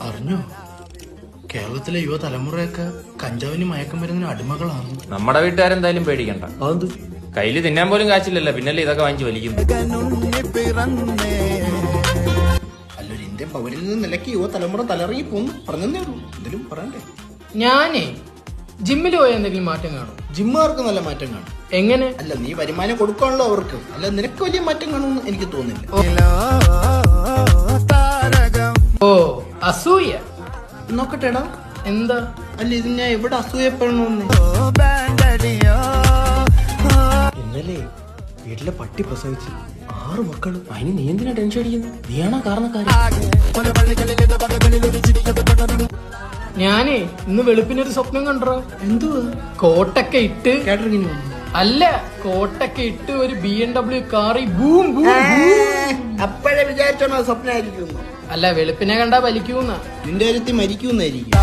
അറിഞ്ഞോ, കേരളത്തിലെ യുവതലമുറയൊക്കെ കഞ്ചാവിനും മയക്കുമരുന്നിനും അടിമകളാണ്. നമ്മുടെ വീട്ടുകാരെന്തായാലും പേടിക്കണ്ട. അത് കയ്യില് തിന്നാൻ പോലും കാശില്ലല്ലോ, പിന്നല്ലേ ഇതൊക്കെ വാങ്ങിച്ച് വലിക്കുന്നു. അല്ലൊരു ഇന്ത്യൻ പൗരനിൽ നിന്ന് നിലയ്ക്ക് യുവതലമുറ തലറങ്ങി പോന്നു പറഞ്ഞതേ ഉള്ളൂ. എന്തെങ്കിലും പറയണ്ടേ? ഞാനേ ജിമ്മിൽ പോയ എന്തെങ്കിലും മാറ്റം കാണും? ജിമ്മുകാർക്ക് നല്ല മാറ്റം കാണും. എങ്ങനെ? അല്ല, നീ വരുമാനം കൊടുക്കാണല്ലോ അവർക്ക്. അല്ല, നിനക്ക് വലിയ മാറ്റം കാണുമെന്ന് എനിക്ക് തോന്നുന്നില്ല. ഓ, അസൂയ നോക്കട്ടെടാ. എന്താ? അല്ല, ഇത് ഞാൻ എവിടെ അസൂയപ്പെടണമെന്ന്. ഇന്നലെ വീട്ടിലെ പട്ടി പ്രസവിച്ച് 6 മക്കള്. അതിന് നീ എന്തിനാ ടെൻഷൻ അടിക്കുന്നത്? നീയാണോ കാരണക്കാരൻ? ഞാനേ ഇന്ന് വെളുപ്പിനൊരു സ്വപ്നം കണ്ടോ. എന്തുവാ? കോട്ടൊക്കെ ഇട്ട് കാറ്ററിങ്ങിന് വന്നു. അല്ല, കോട്ടൊക്കെ ഇട്ട് ഒരു BMW കാറി ബൂം ബൂം. അപ്പോഴേ വിചാരിച്ചോണോ സ്വപ്നമായിരിക്കും. അല്ല, വെളുപ്പിനെ കണ്ടാ വലിക്കൂന്ന. നിന്റെ കാര്യത്തിൽ മരിക്കൂന്നായിരിക്കും.